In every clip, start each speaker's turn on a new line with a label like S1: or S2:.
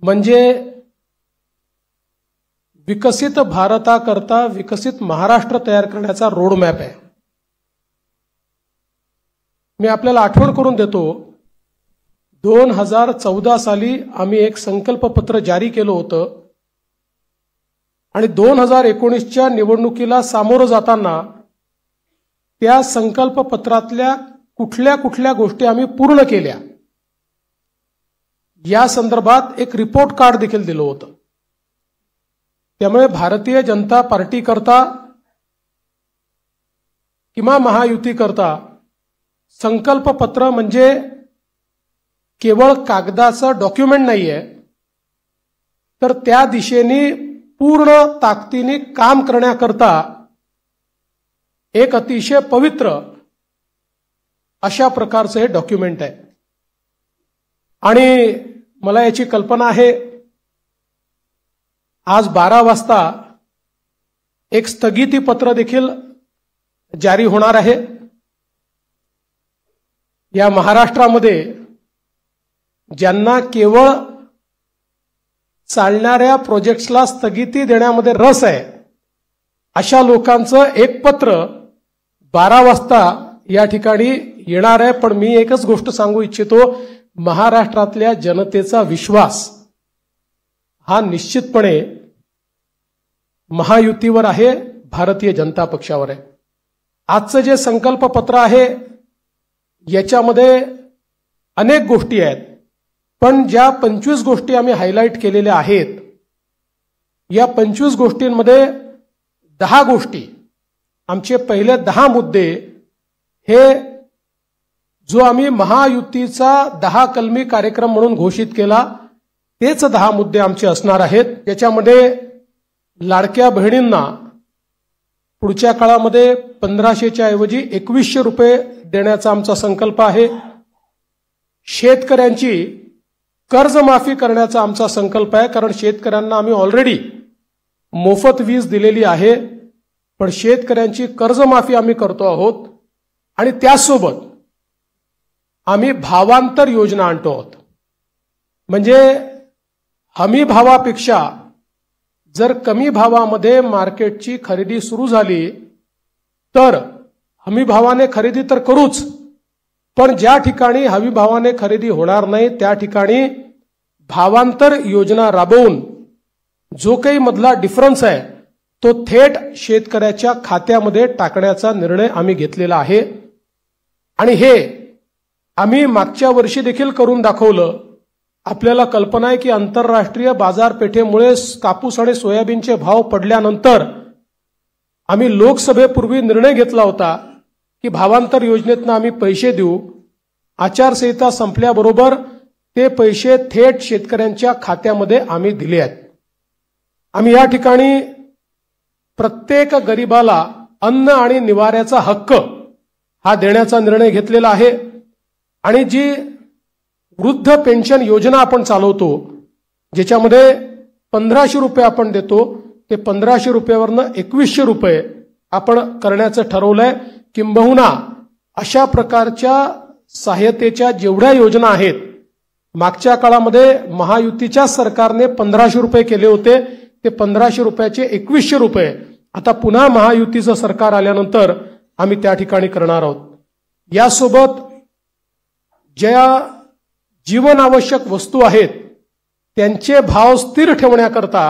S1: म्हणजे विकसित भारताकरता विकसित महाराष्ट्र तयार करण्याचा रोड मॅप आहे। मी आपल्याला आठवण करून देतो, 2014 साली आम्ही एक संकल्पपत्र जारी केलं होतं आणि 2019च्या निवडणुकीला सामोरं जाताना त्या संकल्पपत्रातल्या कुठल्या कुठल्या गोष्टी आम्ही पूर्ण केल्या या संदर्भात एक रिपोर्ट कार्ड देखील दिलं होतं। त्यामुळे भारतीय जनता पार्टी करता किंवा महायुती करता संकल्पपत्र म्हणजे केवळ कागदाचं डॉक्युमेंट नाहीये, तर त्या दिशेने पूर्ण ताकदीने काम करण्याकरता एक अतिशय पवित्र अशा प्रकारचं हे डॉक्युमेंट आहे। आणि मला याची कल्पना आहे, आज 12 वाजता एक स्थगिती पत्र देखील जारी होणार आहे। या महाराष्ट्रामध्ये ज्यांना केवळ चालणाऱ्या प्रोजेक्ट्सला स्थगिती देण्यामध्ये रस आहे अशा लोकांचं एक पत्र 12 वाजता या ठिकाणी येणार आहे। पण मी एकच गोष्ट सांगू इच्छितो, महाराष्ट्रातल्या जनतेचा विश्वास हा निश्चितपणे महायुतीवर आहे, भारतीय जनता पक्षावर आहे। आजचं जे संकल्पपत्र आहे याच्यामध्ये अनेक गोष्टी आहेत, पण ज्या 25 गोष्टी आम्ही हायलाइट केलेल्या आहेत या 25 गोष्टींमध्ये 10 गोष्टी, आमचे पहिले 10 मुद्दे हे जो आम्ही महायुतीचा 10 कलमी कार्यक्रम म्हणून घोषित केला तेच 10 मुद्दे आमचे असणार आहेत। त्याच्यामध्ये लाडक्या बहिणींना पुढच्या काळामध्ये 1500च्या ऐवजी 2100 रुपये देण्याचा आमचा संकल्प आहे। शेतकऱ्यांची कर्जमाफी करण्याचा आमचा संकल्प आहे, कारण शेतकऱ्यांना आम्ही ऑलरेडी मोफत वीज दिलेली आहे, पण शेतकऱ्यांची कर्जमाफी आम्ही करतो आहोत। आणि त्यासोबत आम्ही भावांतर योजना आणतो आहोत, म्हणजे हमी भावापेक्षा जर कमी भावामध्ये मार्केटची खरेदी सुरू झाली तर हमी भावाने खरेदी तर करूच, पण ज्या ठिकाणी हमी भावाने खरेदी होणार नाही त्या ठिकाणी भावांतर योजना राबवून जो काही मधला डिफरन्स आहे तो थेट शेतकऱ्याच्या खात्यामध्ये टाकण्याचा निर्णय आम्ही घेतलेला आहे। आणि हे आम्ही मागच्या वर्षी देखील करून दाखवलं। आपल्याला कल्पना आहे की आंतरराष्ट्रीय बाजारपेठेमुळे कापूस आणि सोयाबीनचे भाव पडल्यानंतर आम्ही लोकसभेपूर्वी निर्णय घेतला होता की भावांतर योजनेतून आम्ही पैसे देऊ। आचारसंहिता संपल्याबरोबर ते पैसे थेट शेतकऱ्यांच्या खात्यामध्ये आम्ही दिले आहेत। आम्ही या ठिकाणी प्रत्येक गरीबाला अन्न आणि निवाऱ्याचा हक्क हा देण्याचा निर्णय घेतलेला आहे। आणि जी वृद्ध पेन्शन योजना आपण चालवतो ज्याच्यामध्ये 1500 रुपये आपण देतो, ते 1500 रुपयावरनं 2100 रुपये आपण करण्याचं ठरवलंय। किंबहुना अशा प्रकारच्या सहाय्यतेच्या जेवढ्या योजना आहेत, मागच्या काळामध्ये महायुतीच्या सरकारने 1500 रुपये केले होते, ते 1500 रुपयाचे 2100 रुपये आता पुन्हा महायुतीचं सरकार आल्यानंतर आम्ही त्या ठिकाणी करणार आहोत। यासोबत ज्या जीवनावश्यक वस्तू आहेत त्यांचे भाव स्थिर ठेवण्याकरता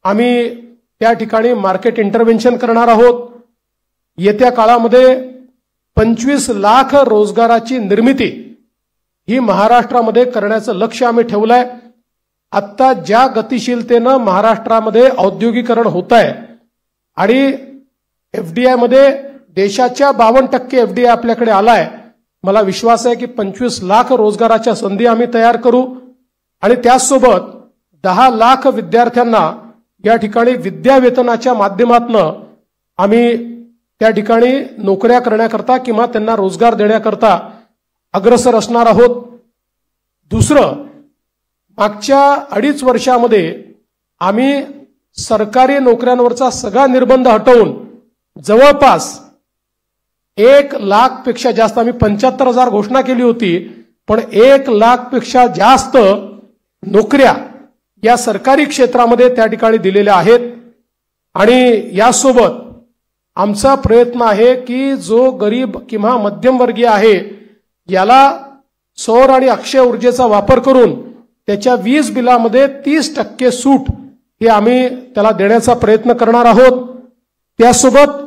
S1: आम्ही त्या ठिकाणी मार्केट इंटरव्हेन्शन करणार आहोत। येत्या काळामध्ये 25 लाख रोजगाराची निर्मिती ही महाराष्ट्रामध्ये करण्याचं लक्ष्य आम्ही ठेवलंय। आता ज्या गतिशीलतेनं महाराष्ट्रामध्ये औद्योगिकरण होत आहे आणि एफडीआय मध्ये देशाच्या 52% एफडीआय आपल्याकडे आलाय, मला विश्वास आहे की 25 लाख रोजगाराच्या संधी आम्ही तयार करू। आणि त्याचसोबत 10 लाख विद्यार्थ्यांना या ठिकाणी विद्यावेतनाच्या माध्यमातून आम्ही त्या ठिकाणी नोकऱ्या करण्याकरता किंवा त्यांना रोजगार देण्याकरता अग्रसर असणार आहोत। दुसरं, मागच्या 2.5 वर्षामध्ये आम्ही सरकारी नोकऱ्यांवरचा सगळा निर्बंध हटवून जवळपास 1 लाखपेक्षा जास्त, आम्ही 75,000 घोषणा केली होती, पण 1 लाखपेक्षा जास्त नोकऱ्या या सरकारी क्षेत्रामध्ये त्या ठिकाणी दिलेल्या आहेत आणि यासोबत आमचा प्रयत्न आहे की जो गरीब किंवा मध्यमवर्गीय आहे याला सौर आणि अक्षय ऊर्जेचा वापर करून त्याच्या वीज बिलामध्ये 30% सूट हे आम्ही त्याला देण्याचा प्रयत्न करणार आहोत। त्यासोबत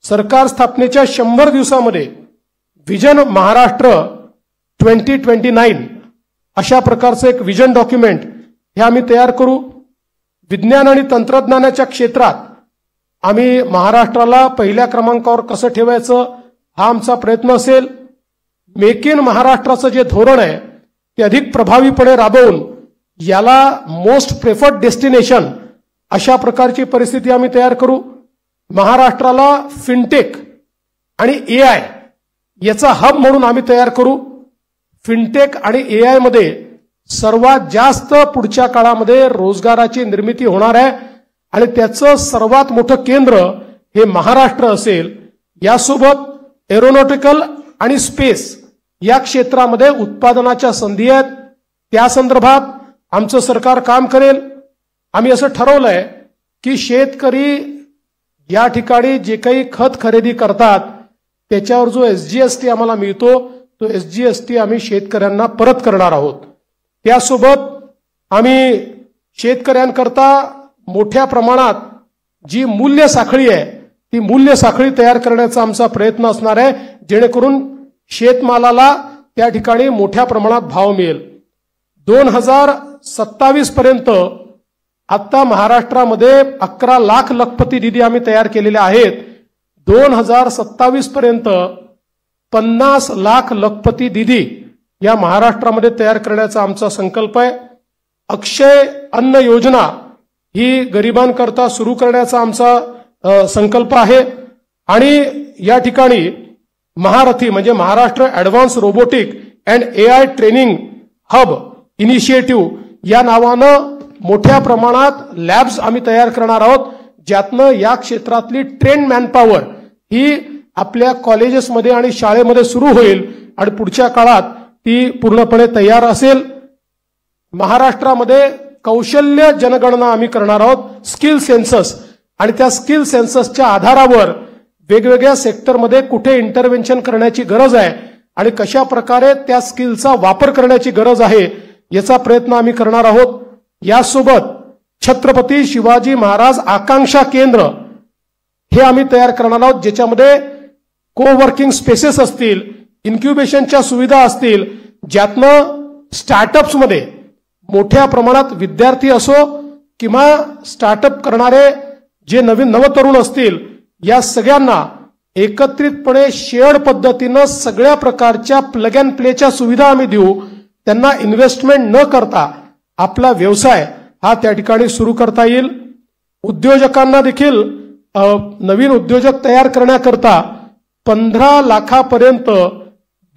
S1: सरकार स्थापनेच्या 100 दिवसामध्ये विजन महाराष्ट्र 2029 अशा प्रकारचं एक विजन डॉक्युमेंट हे आम्ही तयार करू। विज्ञान आणि तंत्रज्ञानाच्या क्षेत्रात आम्ही महाराष्ट्राला पहिल्या क्रमांकावर कसं ठेवायचं हा आमचा प्रयत्न असेल। मेक इन महाराष्ट्राचं जे धोरण आहे ते अधिक प्रभावीपणे राबवून याला मोस्ट प्रेफर्ड डेस्टिनेशन अशा प्रकारची परिस्थिती आम्ही तयार करू। महाराष्ट्राला फिनटेक आणि एआय याचा हब म्हणून आम्ही तयार करू। फिनटेक आणि एआय मध्ये सर्वात जास्त पुढच्या काळामध्ये रोजगाराची निर्मिती होणार आहे आणि त्याचं सर्वात मोठं केंद्र हे महाराष्ट्र असेल। यासोबत एरोनॉटिकल आणि स्पेस या क्षेत्रामध्ये उत्पादनाच्या संधी आहेत, त्या संदर्भात आमचं सरकार काम करेल। आम्ही असं ठरवलंय की शेतकरी या ठिकाणी जे काही खत खरेदी करतात त्याच्यावर जो एसजीएसटी आम्हाला मिळतो तो एसजीएसटी आम्ही शेतकऱ्यांना परत करणार आहोत। त्यासोबत आम्ही शेतकऱ्यांकरता मोठ्या प्रमाणात जी मूल्य साखळी आहे ती मूल्य साखळी तयार करण्याचा आमचा प्रयत्न असणार आहे जेणेकरून शेतमालाला त्या ठिकाणी मोठ्या प्रमाणात भाव मिळेल। 2027 पर्यंत आता महाराष्ट्रामध्ये 11 लाख लखपती निधी आम्ही तयार केलेले आहेत। 2027 पर्यंत 50 लाख लखपती निधी या महाराष्ट्रामध्ये तयार करण्याचा आमचा संकल्प आहे। अक्षय अन्न योजना ही गरिबांकरता सुरू करण्याचा आमचा संकल्प आहे आणि या ठिकाणी महारथी म्हणजे Maharashtra advance robotic and AI training hub initiative या नावानं मोठ्या प्रमाणात लॅब्स आम्ही तयार करणार आहोत ज्यातनं या क्षेत्रातली ट्रेन मॅनपॉवर ही आपल्या कॉलेजेसमध्ये आणि शाळेमध्ये सुरू होईल आणि पुढच्या काळात ती पूर्णपणे तयार असेल। महाराष्ट्रामध्ये कौशल्य जनगणना आम्ही करणार आहोत, स्किल सेन्सस, आणि त्या स्किल सेन्ससच्या आधारावर वेगवेगळ्या सेक्टरमध्ये कुठे इंटरव्हेन्शन करण्याची गरज आहे आणि कशा प्रकारे त्या स्किलचा वापर करण्याची गरज आहे याचा प्रयत्न आम्ही करणार आहोत। यासोबत छत्रपती शिवाजी महाराज आकांक्षा केंद्र हे आम्ही तयार करणार आहोत ज्याच्यामध्ये कोवर्किंग स्पेसेस असतील, इन्क्युबेशनच्या सुविधा असतील, ज्यातनं स्टार्टअप्समध्ये मोठ्या प्रमाणात विद्यार्थी असो किंवा स्टार्टअप करणारे जे नवीन नवतरुण असतील या सगळ्यांना एकत्रितपणे शेअर्ड पद्धतीनं सगळ्या प्रकारच्या प्लग अँड प्लेच्या सुविधा आम्ही देऊ। त्यांना इन्व्हेस्टमेंट न करता आपला व्यवसाय हा त्या ठिकाणी सुरू करता येईल। उद्योजकांना देखील नवीन उद्योजक तयार करण्याकरता 15 लाखापर्यंत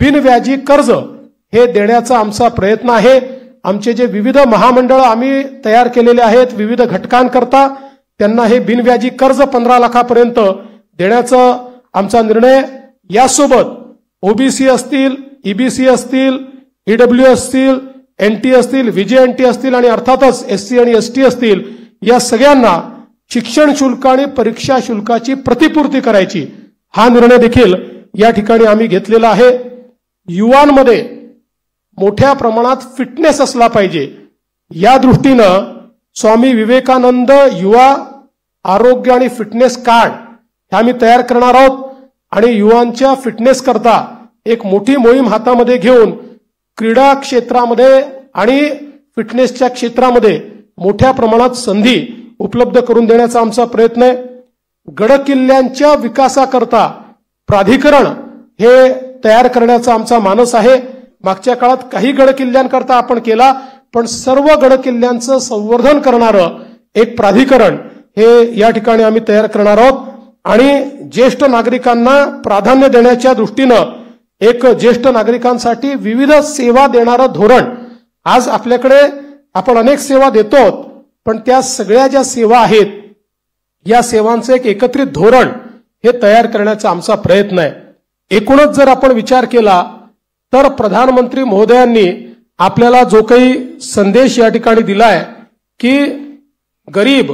S1: बिनव्याजी कर्ज हे देण्याचा आमचा प्रयत्न आहे। आमचे जे विविध महामंडळ आम्ही तयार केलेले आहेत विविध घटकांकरता त्यांना हे बिनव्याजी कर्ज 15 लाखापर्यंत देण्याचा आमचा निर्णय। यासोबत ओबीसी असतील, ईबीसी असतील, ईडब्ल्यू असतील, एनटी असतील, व्हीजेएनटी असतील आणि अर्थातच एससी आणि एसटी असतील या सगळ्यांना शिक्षण शुल्क आणि परीक्षा शुल्काची प्रतिपूर्ती करायची हा निर्णय देखील या ठिकाणी आम्ही घेतलेला आहे। युवांमध्ये मोठ्या प्रमाणात फिटनेस असला पाहिजे या दृष्टीनं स्वामी विवेकानंद युवा आरोग्य आणि फिटनेस कार्ड हे आम्ही तयार करणार आहोत आणि युवांच्या फिटनेस करता एक मोठी मोहीम हातामध्ये घेऊन क्रीडा क्षेत्रामध्ये आणि फिटनेसच्या क्षेत्रामध्ये मोठ्या प्रमाणात संधी उपलब्ध करून देण्याचा आमचा प्रयत्न आहे। गडकिल्ल्यांच्या विकासाकरता प्राधिकरण हे तयार करण्याचा आमचा मानस आहे। मागच्या काळात काही गडकिल्ल्यांकरता आपण केला पण सर्व गडकिल्ल्यांचं संवर्धन करणारं एक प्राधिकरण हे या ठिकाणी आम्ही तयार करणार आहोत आणि ज्येष्ठ नागरिकांना प्राधान्य देण्याच्या दृष्टीनं एक ज्येष्ठ नागरिकांसाठी विविध सेवा देणारं धोरण आज आपल्याकडे आपण अनेक सेवा देतो पण त्या सगळ्या ज्या सेवा आहेत या सेवांचं एक एकत्रित धोरण हे तयार करण्याचा आमचा प्रयत्न आहे। एकूणच जर आपण विचार केला तर प्रधानमंत्री महोदयांनी आपल्याला जो काही संदेश या ठिकाणी दिलाय की गरीब,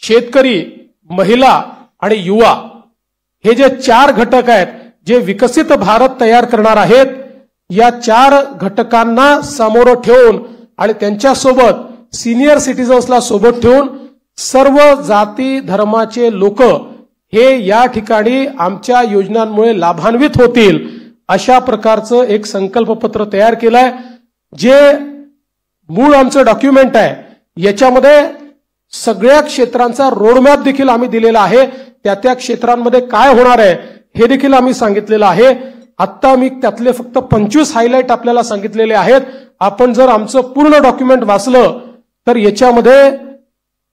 S1: शेतकरी, महिला आणि युवा हे जे 4 घटक आहेत जे विकसित भारत तयार करणार आहेत, या 4 घटकांना समोर ठेवून आणि त्यांच्यासोबत सिनियर सिटीजन्सला सोबत ठेवून सर्व जाती धर्माचे लोक हे या ठिकाणी आमच्या योजनांमुळे लाभान्वित होतील अशा प्रकारचं एक संकल्पपत्र तयार केलंय. जे मूळ आमचं डॉक्युमेंट आहे याच्यामध्ये सगळ्या क्षेत्रांचा रोडमॅप देखील आम्ही दिलेला आहे. त्या क्षेत्रांमध्ये काय होणार आहे हे देखील आम्ही सांगितलेलं आहे. आता मी त्यातले फक्त 25 हायलाइट आपल्याला सांगितलेले आहेत. आपण जर आमचं पूर्ण डॉक्युमेंट वाचलं तर याच्यामध्ये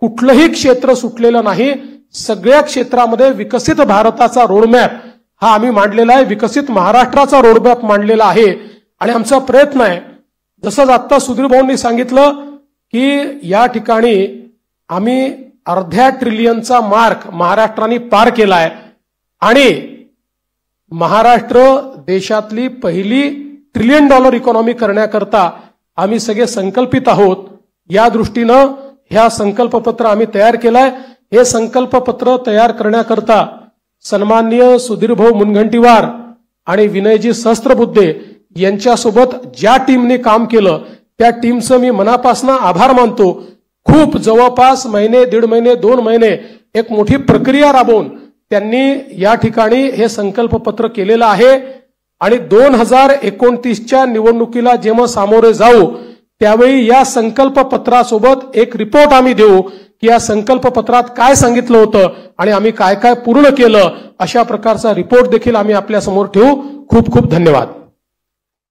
S1: कुठलंही क्षेत्र सुटलेलं नाही. सगळ्या क्षेत्रामध्ये विकसित भारताचा रोडमॅप हा आम्ही मांडलेला आहे. विकसित महाराष्ट्राचा रोडमॅप मांडलेला आहे. आणि आमचा प्रयत्न आहे, जसं आता सुधीर भाऊंनी सांगितलं की या ठिकाणी आम्ही अर्ध्या ट्रिलियनचा मार्क महाराष्ट्राने पार केलाय आणि महाराष्ट्र देशातली पहिली $1 ट्रिलियन इकॉनॉमी करण्याकरता आम्ही सगळे संकल्पित आहोत. या दृष्टीनं ह्या संकल्पपत्र आम्ही तयार केलाय. हे संकल्पपत्र तयार करण्याकरता सन्माननीय सुधीरभाऊ मुनगंटीवार आणि विनयजी सहस्त्रबुद्धे यांच्यासोबत ज्या टीमने काम केलं त्या टीमचं मी मनापासून आभार मानतो. खूप जवळपास महिने, 1.5 महिने, 2 महिने एक मोठी प्रक्रिया राबवून त्यांनी या ठिकाणी हे संकल्पपत्र केलेलं आहे. आणि 2029च्या निवडणुकीला जेव्हा सामोरे जाऊ त्यावेळी या संकल्पपत्रासोबत एक रिपोर्ट आम्ही देऊ की या संकल्पपत्रात काय सांगितलं होतं आणि आम्ही काय काय पूर्ण केलं, अशा प्रकारचा रिपोर्ट देखील आम्ही आपल्या समोर ठेवू. खूप खूप धन्यवाद.